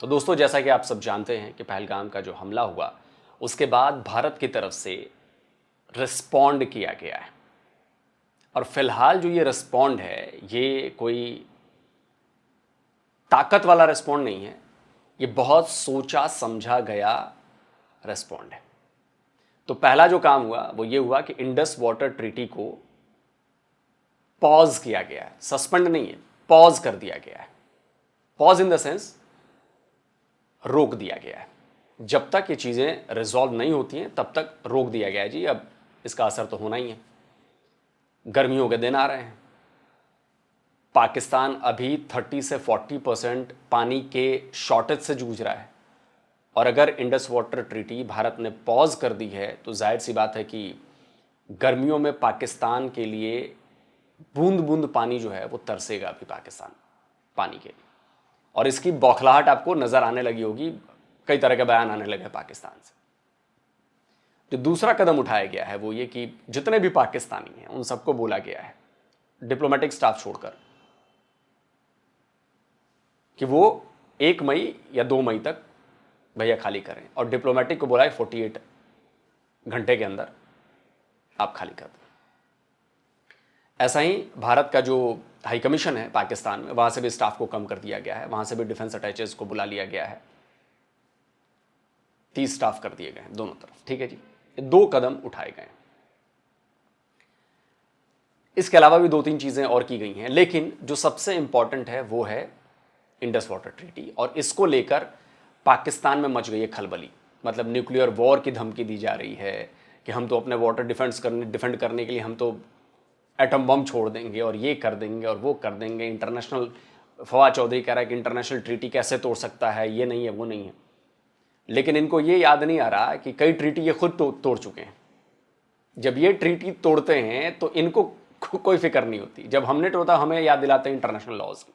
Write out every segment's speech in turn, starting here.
तो दोस्तों, जैसा कि आप सब जानते हैं कि पहलगाम का जो हमला हुआ उसके बाद भारत की तरफ से रिस्पॉन्ड किया गया है। और फिलहाल जो ये रिस्पॉन्ड है, ये कोई ताकत वाला रिस्पॉन्ड नहीं है, ये बहुत सोचा समझा गया रिस्पॉन्ड है। तो पहला जो काम हुआ वो ये हुआ कि इंडस वाटर ट्रीटी को पॉज किया गया है। सस्पेंड नहीं है, पॉज कर दिया गया है। पॉज इन द सेंस रोक दिया गया है। जब तक ये चीजें रिजॉल्व नहीं होती हैं तब तक रोक दिया गया है। जी, अब इसका असर तो होना ही है। गर्मियों के दिन आ रहे हैं। पाकिस्तान अभी 30 से 40% पानी के शॉर्टेज से जूझ रहा है। और अगर इंडस वाटर ट्रीटी भारत ने पॉज कर दी है तो जाहिर सी बात है कि गर्मियों में पाकिस्तान के लिए बूंद बूंद पानी जो है वो तरसेगा अभी पाकिस्तान पानी के लिए। और इसकी बौखलाहट आपको नजर आने लगी होगी, कई तरह के बयान आने लगे पाकिस्तान से। जो दूसरा कदम उठाया गया है वो ये कि जितने भी पाकिस्तानी हैं उन सबको बोला गया है, डिप्लोमेटिक स्टाफ छोड़कर, कि वो 1 मई या 2 मई तक भैया खाली करें। और डिप्लोमेटिक को बोला है 48 घंटे के अंदर आप खाली कर दें। ऐसा ही भारत का जो हाई कमीशन है पाकिस्तान में, वहां से भी स्टाफ को कम कर दिया गया है। वहां से भी डिफेंस अटैचेस को बुला लिया गया है। 30 स्टाफ कर दिए गए हैं दोनों तरफ। ठीक है जी, ये 2 कदम उठाए गए हैं। इसके अलावा भी 2-3 चीजें और की गई हैं, लेकिन जो सबसे इंपॉर्टेंट है वो है इंडस वाटर ट्रीटी। और इसको लेकर पाकिस्तान में मच गई है खलबली। मतलब न्यूक्लियर वॉर की धमकी दी जा रही है कि हम तो अपने वाटर डिफेंड करने के लिए हम तो एटम बम छोड़ देंगे और ये कर देंगे और वो कर देंगे। इंटरनेशनल, फवाद चौधरी कह रहा है कि इंटरनेशनल ट्रीटी कैसे तोड़ सकता है, ये नहीं है वो नहीं है। लेकिन इनको ये याद नहीं आ रहा कि कई ट्रीटी ये खुद तोड़ चुके हैं। जब ये ट्रीटी तोड़ते हैं तो इनको कोई फिक्र नहीं होती। जब हमने तोड़ा हमें याद दिलाते हैं इंटरनेशनल लॉज की।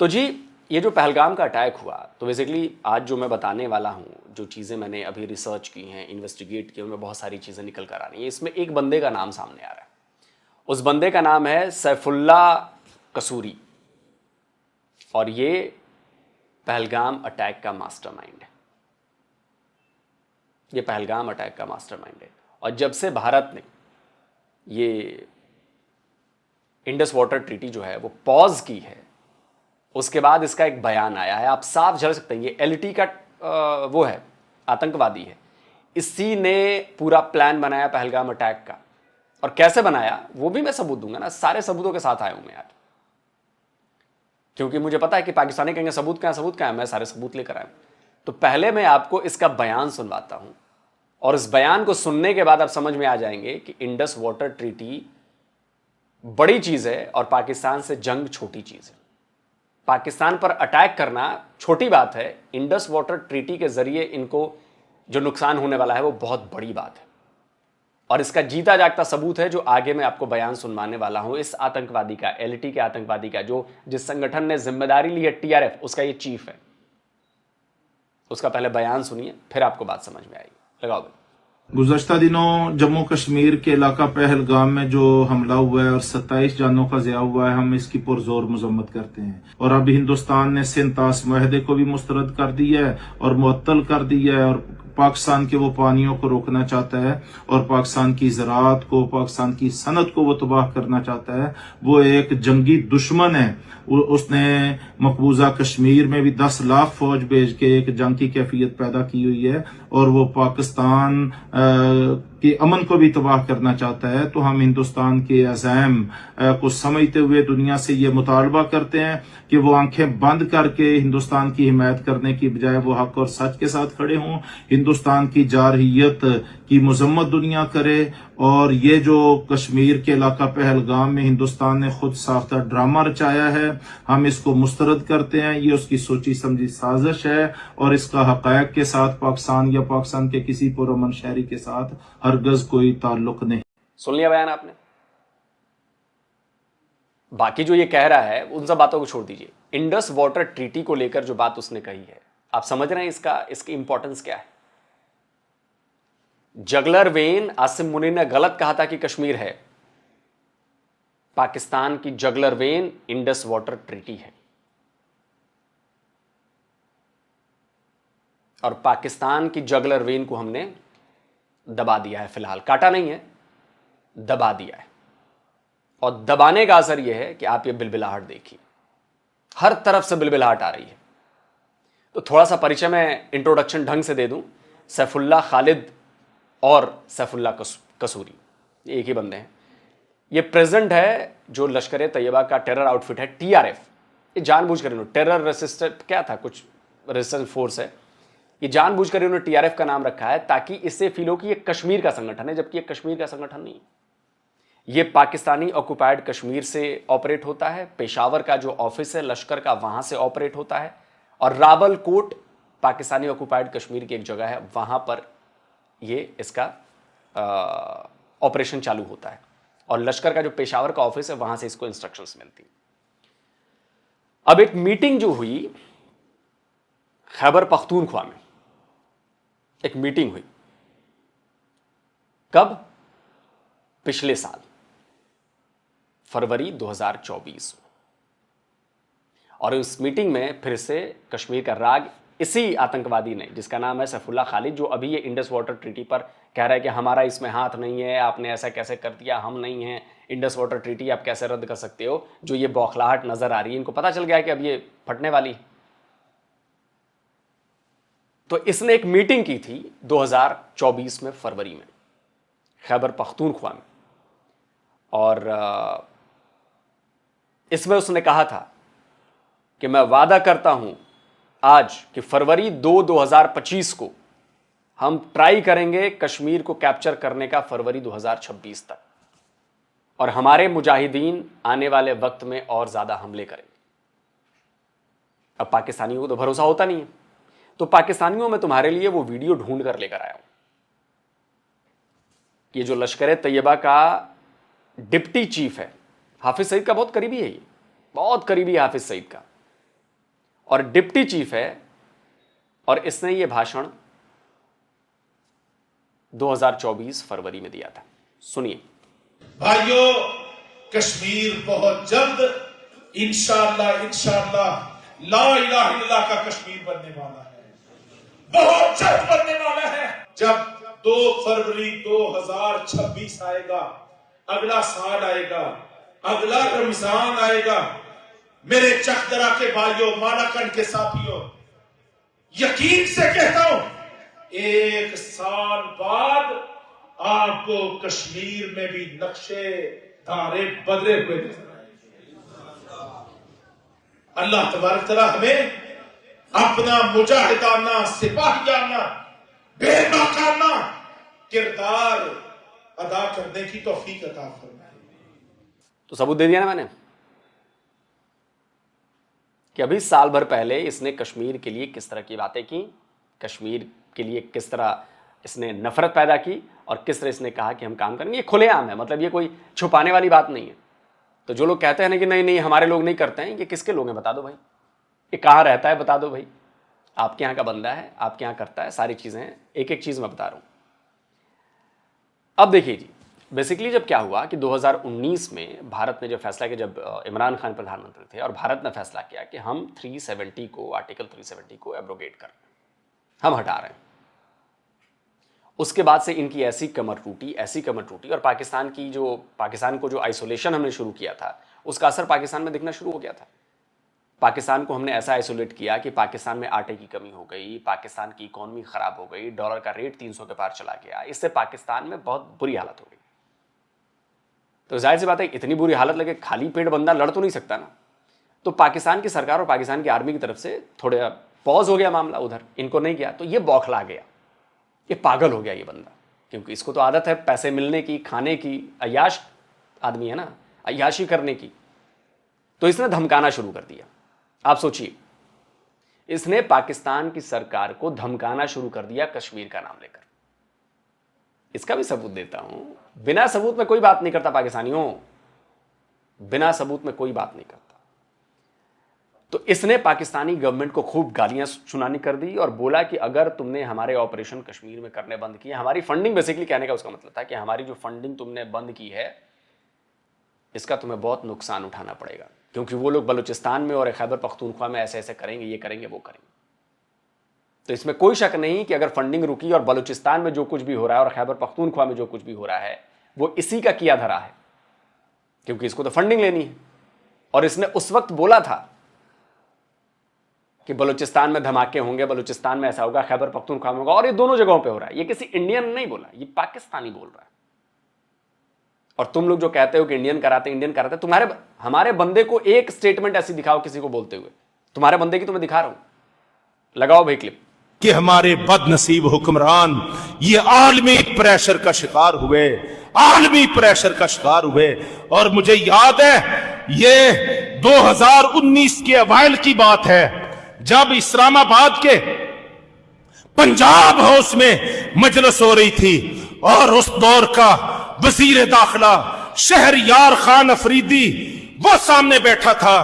तो जी, ये जो पहलगाम का अटैक हुआ, तो बेसिकली आज जो मैं बताने वाला हूँ, जो चीज़ें मैंने अभी रिसर्च की हैं, इन्वेस्टिगेट की, उनमें बहुत सारी चीज़ें निकल कर आ रही हैं। इसमें एक बंदे का नाम सामने आ रहा है। उस बंदे का नाम है सैफुल्ला कसूरी। और ये पहलगाम अटैक का मास्टरमाइंड है। ये पहलगाम अटैक का मास्टरमाइंड है। और जब से भारत ने ये इंडस वाटर ट्रीटी जो है वो पॉज की है, उसके बाद इसका एक बयान आया है। आप साफ झलक सकते हैं ये एलटी का वो है, आतंकवादी है। इसी ने पूरा प्लान बनाया पहलगाम अटैक का। और कैसे बनाया वो भी मैं सबूत दूंगा ना, सारे सबूतों के साथ आया हूं मैं यार। क्योंकि मुझे पता है कि पाकिस्तानी कहेंगे सबूत कहां है, मैं सारे सबूत लेकर आया। तो पहले मैं आपको इसका बयान सुनवाता हूं, और इस बयान को सुनने के बाद आप समझ में आ जाएंगे कि इंडस वाटर ट्रीटी बड़ी चीज है और पाकिस्तान से जंग छोटी चीज है। पाकिस्तान पर अटैक करना छोटी बात है, इंडस वाटर ट्रीटी के जरिए इनको जो नुकसान होने वाला है वो बहुत बड़ी बात है। और इसका जीता जागता सबूत है जो आगे मैं आपको बयान सुनवाने वाला हूं इस आतंकवादी का, एलटी के आतंकवादी का, जो जिस संगठन ने जिम्मेदारी ली है, टीआरएफ, उसका ये चीफ है। उसका पहले बयान सुनिए, फिर आपको बात समझ में आएगी। लगाओ भाई। गुज़श्ता दिनों जम्मू कश्मीर के इलाका पहलगाम में जो हमला हुआ है और 27 जानों का ज़िया हुआ है, हम इसकी पुरजोर मजम्मत करते हैं। और अब हिंदुस्तान ने सिंतास मुआहदे को भी मुस्तरद कर दिया है और मुअत्तल कर दिया है, और पाकिस्तान के वो पानियों को रोकना चाहता है और पाकिस्तान की ज़राअत को, पाकिस्तान की सनत को वो तबाह करना चाहता है। वो एक जंगी दुश्मन है। उसने मकबूजा कश्मीर में भी 10 लाख फौज भेज के एक जंग की कैफियत पैदा की हुई है, और वो पाकिस्तान के अमन को भी तबाह करना चाहता है। तो हम हिंदुस्तान के अज़ैम को समझते हुए दुनिया से ये मुतालबा करते हैं कि वो आंखें बंद करके हिंदुस्तान की हिमायत करने की बजाय वो हक और सच के साथ खड़े हों, हिंदुस्तान की जारहियत की मजम्मत दुनिया करे। और ये जो कश्मीर के इलाका पहलगाम में हिंदुस्तान ने खुद साख्ता ड्रामा रचाया है, हम इसको मुस्तरद करते हैं। ये उसकी सोची समझी साजिश है, और इसका हकायक के साथ पाकिस्तान या पाकिस्तान के किसी पुरअमन शहरी के साथ हरगज कोई ताल्लुक नहीं। सुन लिया बयान आपने? बाकी जो ये कह रहा है उन सब बातों को छोड़ दीजिए। इंडस वाटर ट्रीटी को लेकर जो बात उसने कही है, आप समझ रहे हैं इसकी इंपॉर्टेंस क्या है? जगलर वेन आसिम मुनी ने गलत कहा था कि कश्मीर है। पाकिस्तान की juggler when Indus water treaty है। और पाकिस्तान की जगलर वेन को हमने दबा दिया है। फिलहाल काटा नहीं है, दबा दिया है। और दबाने का असर यह है कि आप ये बिलबिलाहट देखिए, हर तरफ से बिलबिलाहट आ रही है। तो थोड़ा सा परिचय में इंट्रोडक्शन ढंग से दे दूं। सैफुल्लाह खालिद और सैफुल्लाह कसूरी एक ही बंदे हैं। ये प्रेजेंट है जो लश्कर तैयबा का टेरर आउटफिट है टीआरएफ। ये जानबूझकर इन्होंने टेरर रेसिस्टेंट क्या था, कुछ रेजिस्टेंस फोर्स है, ये जानबूझकर इन्होंने टीआरएफ का नाम रखा है ताकि इससे फील हो कि ये कश्मीर का संगठन है, जबकि ये कश्मीर का संगठन नहीं है। ये पाकिस्तानी ऑक्युपाइड कश्मीर से ऑपरेट होता है। पेशावर का जो ऑफिस है लश्कर का वहां से ऑपरेट होता है। और रावलकोट पाकिस्तानी ऑक्युपाइड कश्मीर की एक जगह है, वहां पर ये इसका ऑपरेशन चालू होता है। और लश्कर का जो पेशावर का ऑफिस है वहां से इसको इंस्ट्रक्शंस मिलती। अब एक मीटिंग जो हुई खैबर पख्तूनख्वा में, एक मीटिंग हुई कब? पिछले साल फरवरी 2024। और उस मीटिंग में फिर से कश्मीर का राग इसी आतंकवादी ने, जिसका नाम है सैफुल्लाह खालिद, जो अभी ये इंडस वाटर ट्रीटी पर कह रहा है कि हमारा इसमें हाथ नहीं है, आपने ऐसा कैसे कर दिया, हम नहीं हैं, इंडस वाटर ट्रीटी आप कैसे रद्द कर सकते हो। जो ये बौखलाहट नजर आ रही है, इनको पता चल गया है कि अब ये फटने वाली है। तो इसने एक मीटिंग की थी 2024 में फरवरी में खैबर पख्तूनख्वा में। और इसमें उसने कहा था कि मैं वादा करता हूं आज कि फरवरी 2025 को हम ट्राई करेंगे कश्मीर को कैप्चर करने का, फरवरी 2026 तक। और हमारे मुजाहिदीन आने वाले वक्त में और ज्यादा हमले करेंगे। अब पाकिस्तानियों को तो भरोसा होता नहीं है, तो पाकिस्तानियों में तुम्हारे लिए वो वीडियो ढूंढ कर लेकर आया हूं। ये जो लश्कर तैयबा का डिप्टी चीफ है, हाफिज सईद का बहुत करीबी है, ये बहुत करीबी है हाफिज सईद का, और डिप्टी चीफ है। और इसने ये भाषण 2024 फरवरी में दिया था। सुनिए। भाइयों, कश्मीर बहुत जल्द इंशाअल्लाह ला इलाहा इल्लल्लाह का कश्मीर बनने वाला है, बहुत जल्द बनने वाला है। जब 2 फरवरी 2026 आएगा, अगला साल आएगा, अगला रमजान आएगा, मेरे चकदरा के भाइयों, मालाकंड के साथियों, यकीन से कहता हूं 1 साल बाद आपको कश्मीर में भी नक्शे धारे बदले हुए नजर आएंगे। अल्लाह तबारक तआला हमें अपना मुजाहिदाना, सिपाहियाना, बेबाकाना किरदार अदा करने की तौफीक अता फरमाए। तो सबूत दे दिया ना मैंने कि अभी साल भर पहले इसने कश्मीर के लिए किस तरह की बातें की, कश्मीर के लिए किस तरह इसने नफरत पैदा की, और किस तरह इसने कहा कि हम काम करेंगे। ये खुलेआम है, मतलब ये कोई छुपाने वाली बात नहीं है। तो जो लोग कहते हैं ना कि नहीं नहीं हमारे लोग नहीं करते हैं, ये किसके लोग हैं बता दो भाई, ये कहाँ रहता है बता दो भाई, आपके यहाँ का बंदा है, आपके यहाँ करता है, सारी चीज़ें हैं, एक एक चीज़ मैं बता रहा हूँ। अब देखिए जी, बेसिकली जब क्या हुआ कि 2019 में भारत ने जो फैसला किया, जब इमरान खान प्रधानमंत्री थे और भारत ने फैसला किया कि हम 370 को, आर्टिकल 370 को एब्रोगेट कर, हम हटा रहे हैं। उसके बाद से इनकी ऐसी कमर टूटी और पाकिस्तान को जो आइसोलेशन हमने शुरू किया था, उसका असर पाकिस्तान में दिखना शुरू हो गया था। पाकिस्तान को हमने ऐसा आइसोलेट किया कि पाकिस्तान में आटे की कमी हो गई, पाकिस्तान की इकोनॉमी खराब हो गई, डॉलर का रेट 300 के पार चला गया। इससे पाकिस्तान में बहुत बुरी हालत हो गई। तो जाहिर सी बात है, इतनी बुरी हालत लगे खाली पेट बंदा लड़ तो नहीं सकता ना। तो पाकिस्तान की सरकार और पाकिस्तान की आर्मी की तरफ से थोड़ा पॉज हो गया मामला, उधर इनको नहीं किया। तो ये बौखला गया, ये पागल हो गया ये बंदा, क्योंकि इसको तो आदत है पैसे मिलने की, खाने की, अय्याश आदमी है ना, अय्याशी करने की। तो इसने धमकाना शुरू कर दिया। आप सोचिए, इसने पाकिस्तान की सरकार को धमकाना शुरू कर दिया कश्मीर का नाम लेकर। इसका भी सबूत देता हूं। बिना सबूत में कोई बात नहीं करता पाकिस्तानियों, बिना सबूत में कोई बात नहीं करता। तो इसने पाकिस्तानी गवर्नमेंट को खूब गालियां सुनानी कर दी और बोला कि अगर तुमने हमारे ऑपरेशन कश्मीर में करने बंद किए, हमारी फंडिंग, बेसिकली कहने का उसका मतलब था कि हमारी जो फंडिंग तुमने बंद की है, इसका तुम्हें बहुत नुकसान उठाना पड़ेगा, क्योंकि वो लोग बलूचिस्तान में और खैबर पख्तूनख्वा में ऐसे ऐसे करेंगे, ये करेंगे, वो करेंगे। तो इसमें कोई शक नहीं कि अगर फंडिंग रुकी और बलूचिस्तान में जो कुछ भी हो रहा है और खैबर पख्तूनख्वा में जो कुछ भी हो रहा है वो इसी का किया धरा है, क्योंकि इसको तो फंडिंग लेनी है। और इसने उस वक्त बोला था कि बलूचिस्तान में धमाके होंगे, बलूचिस्तान में ऐसा होगा, खैबर पख्तूनख्वा में होगा, और ये दोनों जगहों पे हो रहा है। ये किसी इंडियन नहीं बोला, ये पाकिस्तानी बोल रहा है। और तुम लोग जो कहते हो कि इंडियन कराते, तुम्हारे हमारे बंदे को एक स्टेटमेंट ऐसी दिखाओ किसी को बोलते हुए, तुम्हारे बंदे की तो मैं दिखा रहा हूं, लगाओ भाई क्लिप। कि हमारे बदनसीब हुक्मरान ये आलमी प्रेशर का शिकार हुए, आलमी प्रेशर का शिकार हुए। और मुझे याद है ये 2019 के अवाइल की बात है, जब इस्लामाबाद के पंजाब हाउस में मजलिस हो रही थी और उस दौर का वजीर दाखिला शहरयार खान अफरीदी वो सामने बैठा था।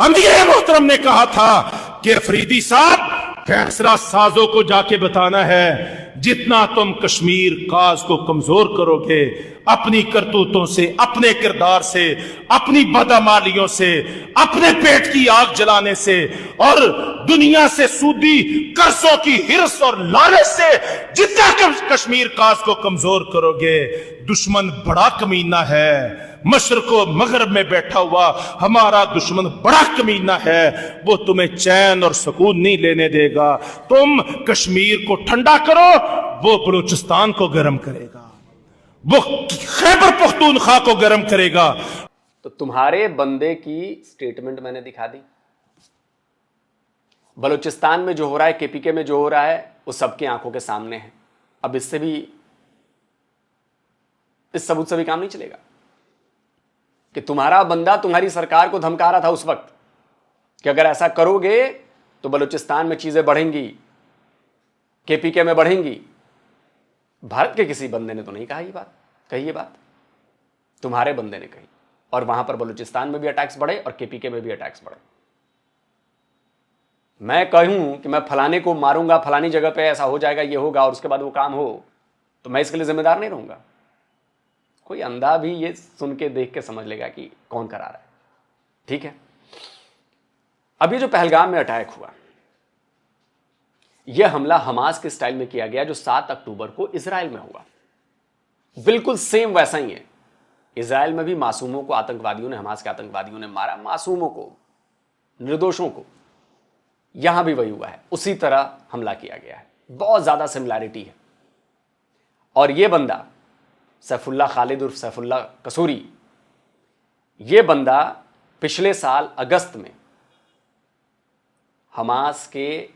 अमीर मोहतरम ने कहा था कि अफरीदी साहब, फैसला साजों को जाके बताना है, जितना तुम कश्मीर काज को कमजोर करोगे अपनी करतूतों से, अपने किरदार से, अपनी बदअमालियों से, अपने पेट की आग जलाने से और दुनिया से सूदी कर्जों की हिर्स और लालच से जितना कश्मीर काज को कमजोर करोगे, दुश्मन बड़ा कमीना है। मशरको मगरब में बैठा हुआ हमारा दुश्मन बड़ा कमीना है, वो तुम्हें चैन और सुकून नहीं लेने देगा। तुम कश्मीर को ठंडा करो, वो बलूचिस्तान को गर्म करेगा, वो खैबर पख्तूनख्वा को गर्म करेगा। तो तुम्हारे बंदे की स्टेटमेंट मैंने दिखा दी। बलूचिस्तान में जो हो रहा है, केपीके में जो हो रहा है, वो सबकी आंखों के सामने है। अब इससे भी, इस सबूत से भी काम नहीं चलेगा कि तुम्हारा बंदा तुम्हारी सरकार को धमका रहा था उस वक्त कि अगर ऐसा करोगे तो बलूचिस्तान में चीजें बढ़ेंगी, केपीके में बढ़ेंगी। भारत के किसी बंदे ने तो नहीं कहा ये बात, तुम्हारे बंदे ने कही। और वहां पर बलूचिस्तान में भी अटैक्स बढ़े और केपीके में भी अटैक्स बढ़े। मैं कहूं कि मैं फलाने को मारूंगा, फलानी जगह पे ऐसा हो जाएगा, ये होगा, और उसके बाद वो काम हो, तो मैं इसके लिए जिम्मेदार नहीं रहूंगा। कोई अंधा भी ये सुन के देख के समझ लेगा कि कौन करा रहा है। ठीक है, अब ये जो पहलगाम में अटैक हुआ, यह हमला हमास के स्टाइल में किया गया जो 7 अक्टूबर को इजराइल में हुआ। बिल्कुल सेम वैसा ही है। इजराइल में भी मासूमों को आतंकवादियों ने, हमास के आतंकवादियों ने मारा, मासूमों को, निर्दोषों को। यहां भी वही हुआ है, उसी तरह हमला किया गया है। बहुत ज्यादा सिमिलैरिटी है। और यह बंदा सैफुल्लाह खालिद उर्फ सैफुल्लाह कसूरी, यह बंदा पिछले साल अगस्त में हमास के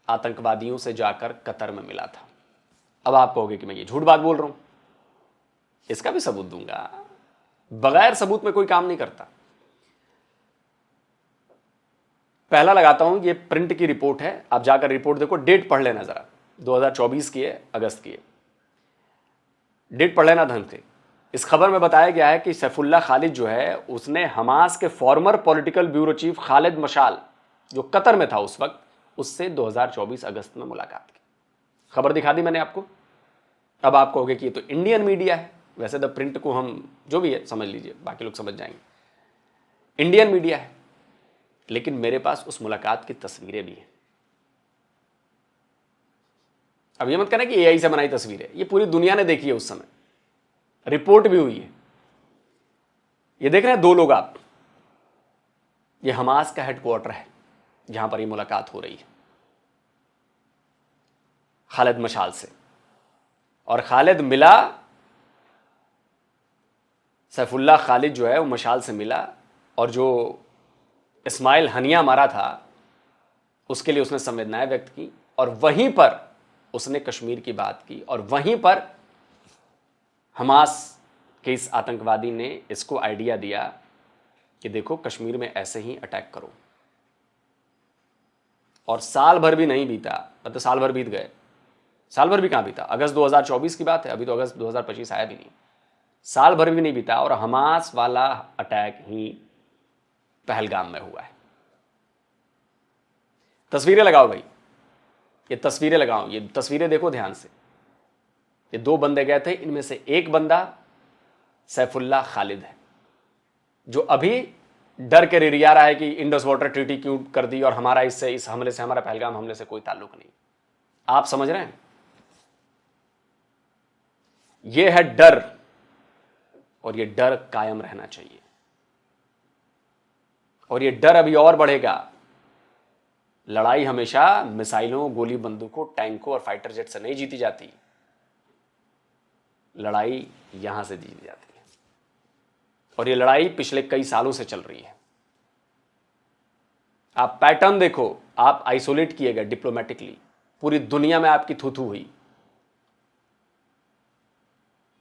आतंकवादियों से जाकर कतर में मिला था। अब आप कहोगे कि मैं ये झूठ बात बोल रहा हूं, इसका भी सबूत दूंगा। बगैर सबूत में कोई काम नहीं करता। पहला लगाता हूं, ये प्रिंट की रिपोर्ट है, आप जाकर रिपोर्ट देखो, डेट पढ़ लेना जरा, 2024 की है, अगस्त की है। डेट पढ़ लेना ढंग से। इस खबर में बताया गया है कि सैफुल्लाह खालिद जो है, उसने हमास के farmer political bureau chief Khalid मशाल, जो कतर में था उस वक्त, उससे 2024 अगस्त में मुलाकात की। खबर दिखा दी मैंने आपको। अब आप कहोगे कि ये तो इंडियन मीडिया है। वैसे द प्रिंट को हम जो भी है समझ लीजिए, बाकी लोग समझ जाएंगे, इंडियन मीडिया है। लेकिन मेरे पास उस मुलाकात की तस्वीरें भी हैं। अब ये मत कहना कि एआई से बनाई तस्वीर है, ये पूरी दुनिया ने देखी है उस समय, रिपोर्ट भी हुई है। ये देख रहे हैं 2 लोग आप, ये हमास का हेडक्वार्टर है जहां पर ये मुलाकात हो रही है खालिद मशाल से। और खालिद मिला, सैफुल्लाह खालिद जो है वो मशाल से मिला, और जो इस्माइल हनिया मारा था उसके लिए उसने संवेदनाएं व्यक्त की, और वहीं पर उसने कश्मीर की बात की, और वहीं पर हमास के इस आतंकवादी ने इसको आइडिया दिया कि देखो कश्मीर में ऐसे ही अटैक करो। और साल भर भी नहीं बीता, मतलब साल भर बीत गए, साल भर भी कहां बीता, अगस्त 2024 की बात है, अभी तो अगस्त 2025 आया भी नहीं, साल भर भी नहीं बीता और हमास वाला अटैक ही पहलगाम में हुआ है। तस्वीरें लगाओ भाई, ये तस्वीरें लगाओ, ये तस्वीरें देखो ध्यान से। ये 2 बंदे गए थे, इनमें से एक बंदा सैफुल्लाह खालिद है, जो अभी डर के रिरिया रहा है कि इंडस वाटर ट्रीटी क्यों कर दी और हमारा इससे, इस हमले से, हमारा पहलगाम हमले से कोई ताल्लुक नहीं। आप समझ रहे हैं? यह है डर, और यह डर कायम रहना चाहिए। और यह डर अभी और बढ़ेगा। लड़ाई हमेशा मिसाइलों, गोली बंदूकों, टैंकों और फाइटर जेट से नहीं जीती जाती। लड़ाई यहां से जीती जाती है, और यह लड़ाई पिछले कई सालों से चल रही है। आप पैटर्न देखो, आप आइसोलेट किए गए डिप्लोमेटिकली, पूरी दुनिया में आपकी थू-थू हुई,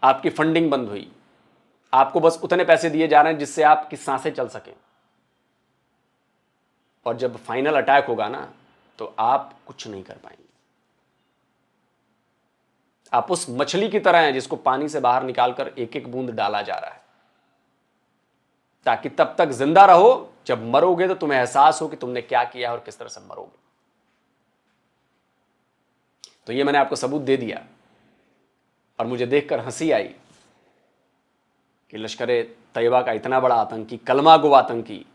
आपकी फंडिंग बंद हुई, आपको बस उतने पैसे दिए जा रहे हैं जिससे आपकी सांसें चल सकें। और जब फाइनल अटैक होगा ना, तो आप कुछ नहीं कर पाएंगे। आप उस मछली की तरह हैं जिसको पानी से बाहर निकालकर एक एक बूंद डाला जा रहा है, ताकि तब तक जिंदा रहो, जब मरोगे तो तुम्हें एहसास हो कि तुमने क्या किया और किस तरह से मरोगे। तो ये मैंने आपको सबूत दे दिया, और मुझे देखकर हंसी आई कि लश्कर तैयबा का इतना बड़ा आतंकी, कलमा गो आतंकी,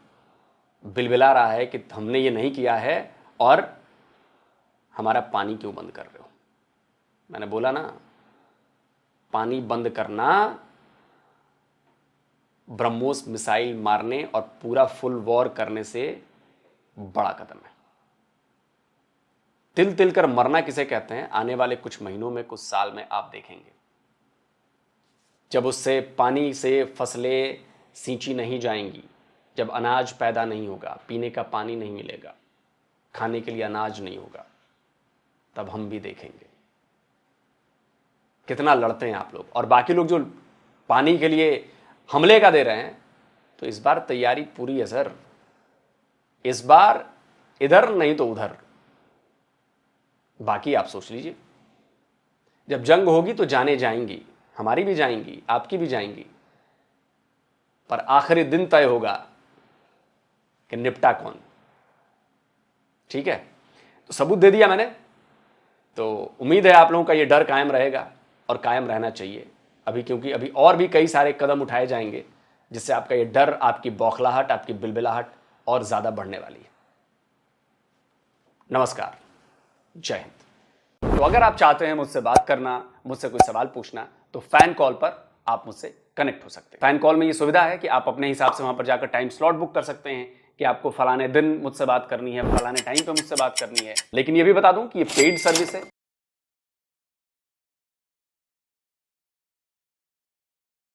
बिलबिला रहा है कि हमने ये नहीं किया है और हमारा पानी क्यों बंद कर रहे हो। मैंने बोला ना, पानी बंद करना ब्रह्मोस मिसाइल मारने और पूरा फुल वॉर करने से बड़ा कदम है। तिल तिल कर मरना किसे कहते हैं, आने वाले कुछ महीनों में, कुछ साल में आप देखेंगे। जब उससे पानी से फसलें सींची नहीं जाएंगी, जब अनाज पैदा नहीं होगा, पीने का पानी नहीं मिलेगा, खाने के लिए अनाज नहीं होगा, तब हम भी देखेंगे कितना लड़ते हैं आप लोग। और बाकी लोग जो पानी के लिए हमले का दे रहे हैं, तो इस बार तैयारी पूरी है सर। इस बार इधर नहीं तो उधर। बाकी आप सोच लीजिए, जब जंग होगी तो जाने जाएंगी, हमारी भी जाएंगी, आपकी भी जाएंगी, पर आखिरी दिन तय होगा कि निपटा कौन। ठीक है, तो सबूत दे दिया मैंने। तो उम्मीद है आप लोगों का ये डर कायम रहेगा, और कायम रहना चाहिए अभी, क्योंकि अभी और भी कई सारे कदम उठाए जाएंगे जिससे आपका ये डर, आपकी बौखलाहट, आपकी बिलबिलाहट और ज्यादा बढ़ने वाली है। नमस्कार, जय हिंद। तो अगर आप चाहते हैं मुझसे बात करना, मुझसे कोई सवाल पूछना, तो फैन कॉल पर आप मुझसे कनेक्ट हो सकते हैं। फैन कॉल में ये सुविधा है कि आप अपने हिसाब से वहां पर जाकर टाइम स्लॉट बुक कर सकते हैं कि आपको फलाने दिन मुझसे बात करनी है, फलाने टाइम पे मुझसे बात करनी है। लेकिन ये भी बता दूं कि ये पेड सर्विस है।